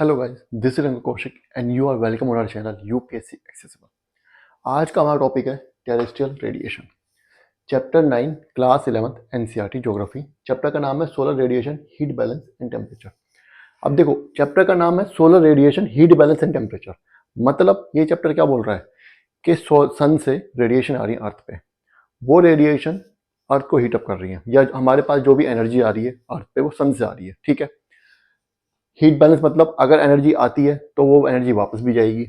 Hello guys, this is Rang Kaushik and you are welcome on our channel UPSC accessible. आज का हमारा topic है terrestrial radiation, chapter 9, class 11 NCERT geography. Chapter का नाम है solar radiation, heat balance and temperature. अब देखो, चैप्टर का नाम है solar radiation, heat balance and temperature. मतलब ये चैप्टर क्या बोल रहा है कि सन से रेडिएशन आ रही है अर्थ पे, वो रेडिएशन अर्थ को हीटअप कर रही है, या हमारे पास जो भी एनर्जी आ रही है अर्थ पे वो सन से आ रही है। ठीक है, हीट बैलेंस मतलब अगर एनर्जी आती है तो वो एनर्जी वापस भी जाएगी।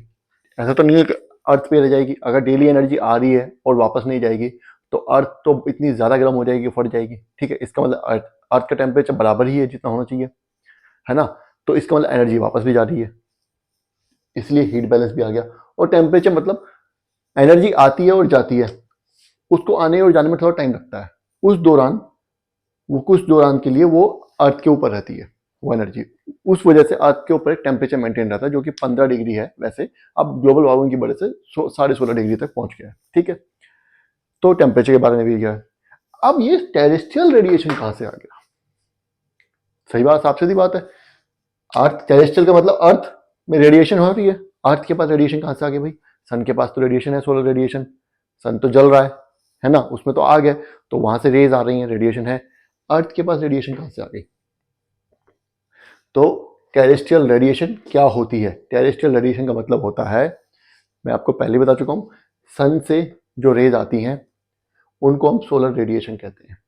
ऐसा तो नहीं है कि अर्थ पे रह जाएगी। अगर डेली एनर्जी आ रही है और वापस नहीं जाएगी तो अर्थ तो इतनी ज़्यादा गर्म हो जाएगी, फट जाएगी। ठीक है, इसका मतलब अर्थ का टेम्परेचर बराबर ही है जितना होना चाहिए, है ना। तो इसका मतलब एनर्जी वापस भी जा रही है, इसलिए हीट बैलेंस भी आ गया। और टेम्परेचर मतलब एनर्जी आती है और जाती है, उसको आने और जाने में थोड़ा टाइम लगता है। उस दौरान वो कुछ दौरान के लिए वो अर्थ के ऊपर रहती है वो एनर्जी। उस वजह से अर्थ के ऊपर एक टेम्परेचर मेंटेन रहता है जो कि 15 डिग्री है। वैसे अब ग्लोबल वार्मिंग की वजह से 16.5 डिग्री तक पहुंच गया है। ठीक है, तो टेम्परेचर के बारे में भी क्या है। अब ये टेरेस्ट्रियल रेडिएशन कहां से आ गया? सही बात, साफ सीधी बात है। अर्थ टेरेस्ट्रियल का मतलब अर्थ में रेडिएशन हो रही है। अर्थ के पास रेडिएशन कहां से आ गया भाई? सन के पास तो रेडिएशन है, सोलर रेडिएशन। सन तो जल रहा है ना, उसमें तो आ गया, तो वहां से रेज आ रही है, रेडिएशन है। अर्थ के पास रेडिएशन कहां से आ गई? तो टेरेस्ट्रियल रेडिएशन क्या होती है? टेरेस्ट्रियल रेडिएशन का मतलब होता है, मैं आपको पहले बता चुका हूं, सन से जो रेज आती हैं उनको हम सोलर रेडिएशन कहते हैं।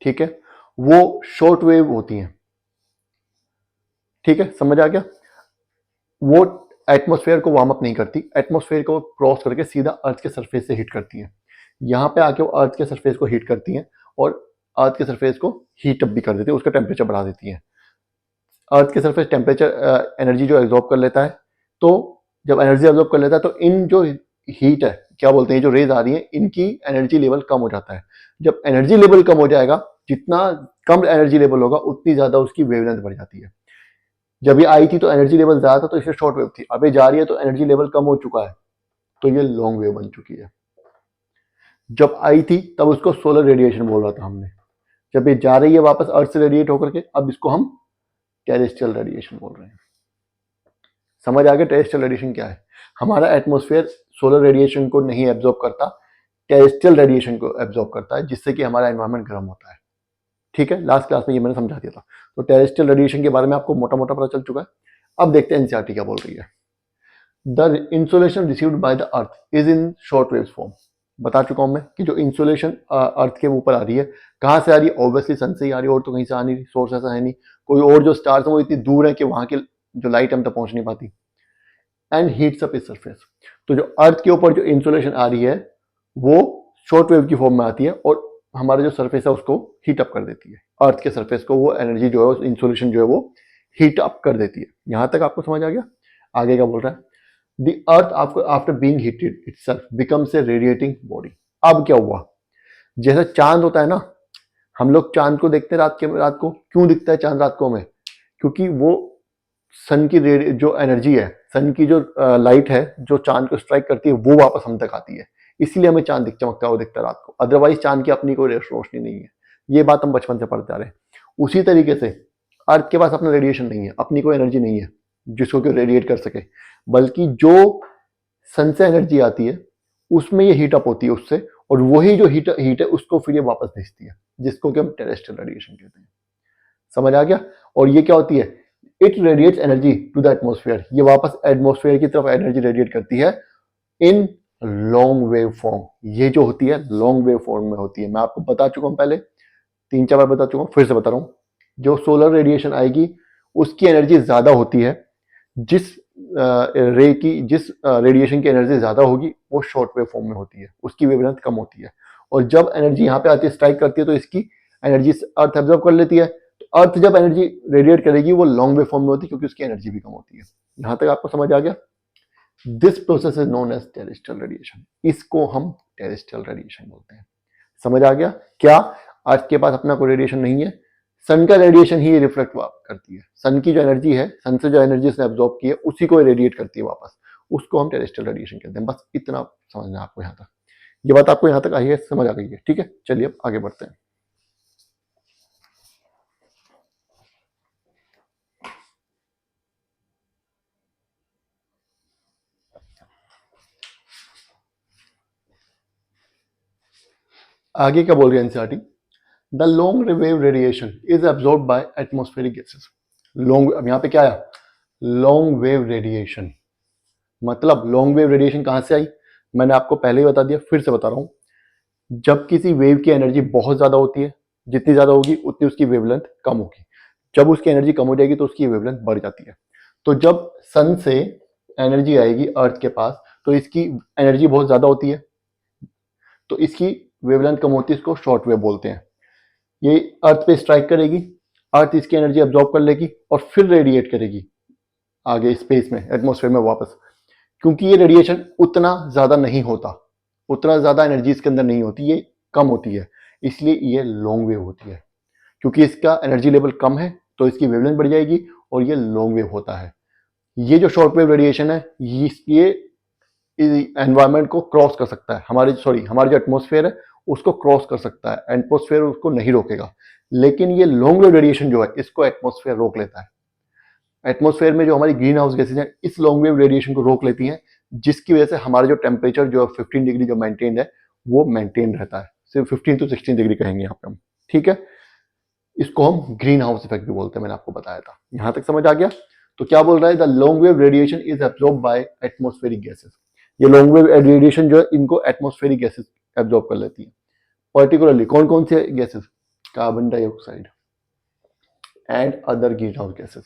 ठीक है, वो शॉर्ट वेव होती हैं। ठीक है, समझ आ गया। वो एटमॉस्फेयर को वार्म अप नहीं करती, एटमॉस्फेयर को क्रॉस करके सीधा अर्थ के सरफेस से हीट करती हैं। यहाँ पे आके वो अर्थ के सरफेस को हीट करती हैं और अर्थ के सरफेस को हीट अप भी कर देती है, उसका टेम्परेचर बढ़ा देती हैं। अर्थ के सरफेस टेम्परेचर एनर्जी जो एब्जॉर्ब कर लेता है, तो जब एनर्जी एब्जॉर्ब कर लेता है तो इन जो हीट है, क्या बोलते हैं, जो रेज आ रही है, इनकी एनर्जी लेवल कम हो जाता है। जब एनर्जी लेवल कम हो जाएगा, जितना कम एनर्जी लेवल होगा उतनी ज्यादा उसकी वेवलेंथ बढ़ जाती है। जब ये आई थी तो एनर्जी लेवल ज्यादा था तो इसे शॉर्ट वेव थी, अब ये जा रही है तो एनर्जी लेवल कम हो चुका है तो ये लॉन्ग वेव बन चुकी है। जब आई थी तब उसको सोलर रेडिएशन बोल रहा था हमने। जब ये जा रही है वापस अर्थ से रेडिएट होकर के, अब इसको हम टेरेस्ट्रियल रेडिएशन बोल रहे हैं। समझ आ गया टेरेस्ट्रियल रेडिएशन क्या है? हमारा एटमॉस्फेयर सोलर रेडिएशन को नहीं एब्जॉर्ब करता, टेरेस्ट्रियल रेडिएशन को एब्जॉर्ब करता है, जिससे कि हमारा एनवायरनमेंट गर्म होता है। ठीक है, लास्ट क्लास में ये मैंने समझा दिया था। तो टेरेस्ट्रियल रेडिएशन के बारे में आपको मोटा मोटा पता चल चुका है। अब देखते हैं एनसीईआरटी क्या बोल रही है। The insolation received by the earth is in short wave form. बता चुका हूं मैं कि जो इंसोलेशन अर्थ के ऊपर आ रही है, कहां से आ रही है? ऑब्वियसली सन से ही आ रही है, और तो कहीं से आ नहीं, सोर्स ऐसा है नहीं। कोई और जो स्टार्स है वो इतनी दूर है कि वहां की जो लाइट हम तक पहुंच नहीं पाती। And heats up is surface. तो जो अर्थ के ऊपर जो इंसुलेशन आ रही है वो शॉर्ट वेव की फॉर्म में आती है और हमारा जो सरफेस है उसको हीट अप कर देती है। अर्थ के सरफेस को वो एनर्जी जो है, इंसुलेशन जो है वो हीट अप कर देती है। यहां तक आपको समझ आ गया? आगे क्या बोल रहा है? द अर्थ आपको after being heated itself becomes a radiating body. अब क्या हुआ? जैसे चांद होता है ना, हम लोग चांद को देखते हैं रात को। क्यों दिखता है चांद रात को हमें? क्योंकि वो सन की जो एनर्जी है, सन की जो लाइट है जो चांद को स्ट्राइक करती है वो वापस हम तक आती है, इसीलिए हमें चांद चमकता हुआ दिखता है रात को। अदरवाइज चांद की अपनी कोई रोशनी नहीं है। ये बात हम बचपन से पढ़ते आ रहे हैं। उसी तरीके से अर्थ के पास अपना रेडिएशन नहीं है, अपनी कोई एनर्जी नहीं है जिसको कि रेडिएट कर सके, बल्कि जो सन से एनर्जी आती है उसमें ये हीट अप होती है उससे, और वही जो हीट है उसको फिर ये वापस भेजती है, जिसको कि हम टेरेस्ट्रियल रेडिएशन कहते हैं। समझ आ गया? और ये क्या होती है? It radiates energy to the atmosphere. ये वापस एटमोस्फेयर की तरफ एनर्जी रेडिएट करती है इन लॉन्ग वेव फॉर्म। ये जो होती है लॉन्ग वेव फॉर्म में होती है। मैं आपको बता चुका हूं पहले, 3-4 बार बता चुका हूं, फिर से बता रहा हूं। जो सोलर रेडिएशन आएगी उसकी एनर्जी ज्यादा होती है। जिस जिस रेडिएशन की एनर्जी ज्यादा होगी वो शॉर्ट वेव फॉर्म में होती है, उसकी वेवलेंथ कम होती है। और जब एनर्जी यहाँ पे आती है, स्ट्राइक करती है, तो इसकी एनर्जी अर्थ एब्जॉर्ब कर लेती है। तो अर्थ जब एनर्जी रेडिएट करेगी वो लॉन्ग वेव फॉर्म में होती है, क्योंकि उसकी एनर्जी भी कम होती है। यहां तक आपको समझ आ गया? This process is known as terrestrial radiation. इसको हम टेरेस्ट्रियल रेडिएशन बोलते हैं। समझ आ गया? क्या अर्थ के पास अपना कोई रेडिएशन नहीं है, सन का रेडिएशन ही रिफ्लेक्ट करती है। सन की जो एनर्जी है, सन से जो एनर्जी उसने एब्जॉर्ब की है उसी को रेडिएट करती है वापस, उसको हम टेरेस्ट्रियल रेडिएशन कहते हैं। बस इतना समझना है आपको। यहां तक ये बात आपको यहां तक आई है, समझ आ गई है? ठीक है, चलिए अब आगे बढ़ते हैं। आगे क्या बोल रही है NCERT, the long wave radiation is absorb by atmospheric gases. Long, अब यहाँ पे क्या आया, लॉन्ग वेव रेडिएशन, मतलब लॉन्ग वेव रेडिएशन कहाँ से आई, मैंने आपको पहले ही बता दिया, फिर से बता रहा हूँ। जब किसी वेव की एनर्जी बहुत ज्यादा होती है, जितनी ज्यादा होगी उतनी उसकी वेवलेंथ कम होगी, जब उसकी एनर्जी कम हो जाएगी तो उसकी वेवलेंथ बढ़ जाती है। तो जब सन से एनर्जी आएगी अर्थ के पास तो इसकी एनर्जी बहुत ज्यादा होती है, तो इसकी वेवलेंथ कम होती है, इसको शॉर्ट वेव बोलते हैं। ये अर्थ पे स्ट्राइक करेगी, अर्थ इसकी एनर्जी अब्जॉर्ब कर लेगी और फिर रेडिएट करेगी आगे स्पेस में, एटमॉस्फेयर में वापस। क्योंकि ये रेडिएशन उतना ज्यादा नहीं होता, उतना ज्यादा एनर्जी इसके अंदर नहीं होती, ये कम होती है, इसलिए ये लॉन्ग वेव होती है। क्योंकि इसका एनर्जी लेवल कम है तो इसकी वेवलेंथ बढ़ जाएगी और ये लॉन्ग वेव होता है। ये जो शॉर्ट वेव रेडिएशन है ये एनवायरमेंट को क्रॉस कर सकता है, हमारे जो एटमॉस्फेयर है उसको क्रॉस कर सकता है, एटमॉस्फेयर उसको नहीं रोकेगा। लेकिन ये लॉन्ग वेव रेडिएशन जो है इसको एटमॉस्फेयर रोक लेता है। एटमॉस्फेयर में जो हमारी ग्रीन हाउस गैसेज हैं इस लॉन्ग वेव रेडिएशन को रोक लेती हैं, जिसकी वजह से हमारा जो टेम्परेचर जो 15 डिग्री जो मेंटेन है वो मेंटेन रहता है, सिर्फ 15 to 16 डिग्री कहेंगे यहाँ पे हम, ठीक है। इसको हम ग्रीन हाउस इफेक्ट भी बोलते हैं, मैंने आपको बताया था। यहां तक समझ आ गया। तो क्या बोल रहा है, the long wave radiation is absorb by atmospheric gases. ये लॉन्ग वेव रेडिएशन जो है इनको एटमॉस्फेरिक गैसेस एब्जॉर्ब कर लेती है। पर्टिकुलरली कौन कौन से gases, carbon dioxide and other green house gases.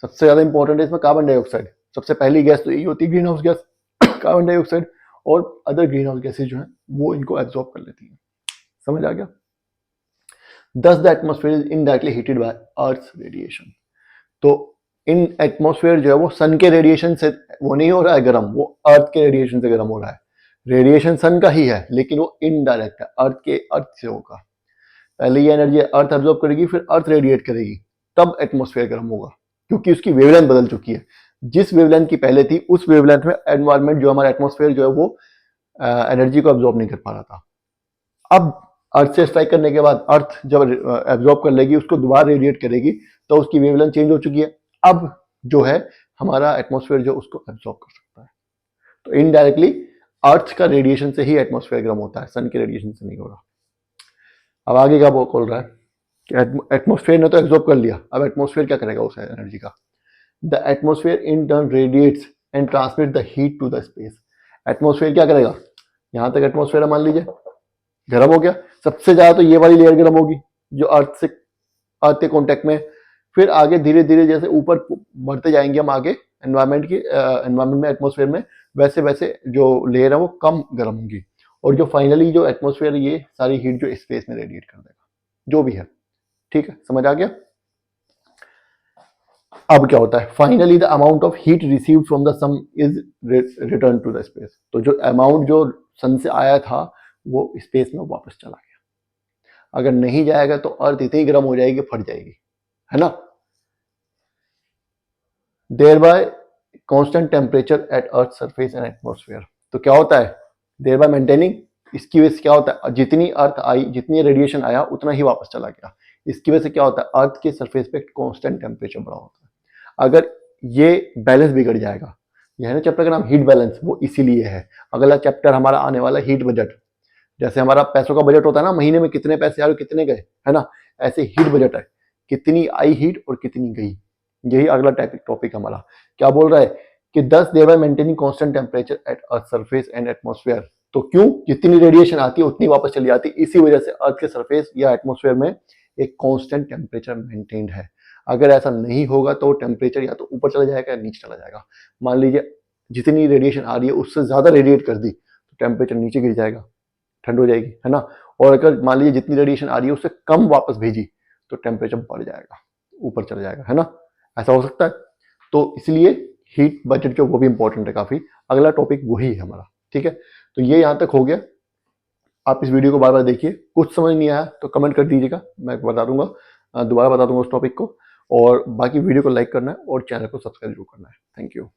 सबसे ज्यादा इंपॉर्टेंट है इसमें कार्बन डाइऑक्साइड, सबसे पहली गैस तो यही होती है green house gas carbon dioxide, और अदर ग्रीन हाउस गैसेज जो है वो इनको एब्जॉर्ब कर लेती है। समझ आ गया। Thus the atmosphere is indirectly heated by Earth's radiation। तो इन एटमॉस्फेयर जो है वो सन के रेडिएशन से वो नहीं हो रहा है गर्म, वो अर्थ के रेडिएशन से गर्म हो रहा है। रेडिएशन सन का ही है लेकिन वो इनडायरेक्ट है, अर्थ से होगा। पहले ये एनर्जी अर्थ एब्जॉर्ब करेगी, फिर अर्थ रेडिएट करेगी, तब एटमॉस्फेयर गर्म होगा, क्योंकि उसकी वेवलेंथ बदल चुकी है। जिस वेवलेंथ की पहले थी उस वेवलेंथ में एनवायरमेंट जो हमारा एटमॉस्फेयर जो है वो एनर्जी को एब्जॉर्ब नहीं कर पा रहा था। अब अर्थ से स्ट्राइक करने के बाद अर्थ जब एब्जॉर्ब कर लेगी, उसको दोबारा रेडिएट करेगी, तो उसकी वेवलेंथ चेंज हो चुकी है। अब जो है हमारा एटमॉस्फेयर जो उसको एब्जॉर्ब कर सकता है। तो इनडायरेक्टली अर्थ का रेडिएशन से ही एटमॉस्फेयर गर्म होता है, सन के रेडिएशन से नहीं हो रहा। अब आगे क्या बोल रहा है कि एटमॉस्फेयर ने तो एब्जॉर्ब कर लिया, अब एटमॉस्फेयर क्या करेगा उस एनर्जी का। The atmosphere in turn radiates and transmit the heat to the space. Atmosphere क्या करेगा, यहां तक एटमॉस्फेयर मान लीजिए गर्म हो गया, सबसे ज्यादा तो ये वाली लेयर गर्म होगी जो अर्थ के कांटेक्ट में। फिर आगे धीरे धीरे जैसे ऊपर बढ़ते जाएंगे हम आगे एनवायरमेंट में, एटमॉस्फेयर में, वैसे वैसे जो लेयर है वो कम गर्म होगी, और जो फाइनली जो एटमॉस्फेयर ये सारी हीट जो स्पेस में रेडिएट कर देगा, जो भी है। ठीक है, समझ आ गया। अब क्या होता है, finally the amount of heat received from the sun is return to the space. तो जो अमाउंट जो सन से आया था वो स्पेस में वापस चला गया। अगर नहीं जाएगा तो अर्थ इतनी गर्म हो जाएगी, फट जाएगी, है ना। Thereby constant temperature at earth surface and atmosphere. तो क्या होता है, देयर बाय मेंटेनिंग, इसकी वजह से क्या होता है, जितनी अर्थ आई, जितनी रेडिएशन आया उतना ही वापस चला गया। इसकी वजह से क्या होता है, अर्थ के सरफेस पे कांस्टेंट टेम्परेचर बढ़ा होता है। अगर ये बैलेंस बिगड़ जाएगा, यह है ना चैप्टर का नाम हीट बैलेंस, वो इसीलिए है। अगला चैप्टर हमारा आने वाला हीट बजट। जैसे हमारा पैसों का बजट होता है ना, महीने में कितने पैसे आए और कितने गए, है ना, ऐसे हीट बजट है, कितनी आई हीट और कितनी गई। यही अगला टॉपिक हमारा। क्या बोल रहा है कि 10 there by maintaining constant temperature at earth surface and atmosphere. तो क्यों, जितनी रेडिएशन आती है उतनी वापस चली जाती है, इसी वजह से अर्थ के सरफेस या एटमॉस्फेयर में एक कांस्टेंट टेम्परेचर मेंटेन्ड है। अगर ऐसा नहीं होगा तो टेम्परेचर या तो ऊपर चला जाएगा या नीचे चला जाएगा। मान लीजिए जितनी रेडिएशन आ रही है उससे ज्यादा रेडिएट कर दी तो टेम्परेचर नीचे गिर जाएगा, ठंड हो जाएगी, है ना। और अगर मान लीजिए जितनी रेडिएशन आ रही है उससे कम वापस भेजी तो टेम्परेचर बढ़ जाएगा, ऊपर चला जाएगा, है ना। ऐसा हो सकता है। तो इसलिए हीट बजट जो वो भी इंपॉर्टेंट है काफी। अगला टॉपिक वही है हमारा, ठीक है। तो ये यहां तक हो गया। आप इस वीडियो को बार बार देखिए, कुछ समझ नहीं आया तो कमेंट कर दीजिएगा, मैं बता दूंगा, दोबारा बता दूंगा उस टॉपिक को। और बाकी वीडियो को लाइक करना है और चैनल को सब्सक्राइब जरूर करना है। Thank you.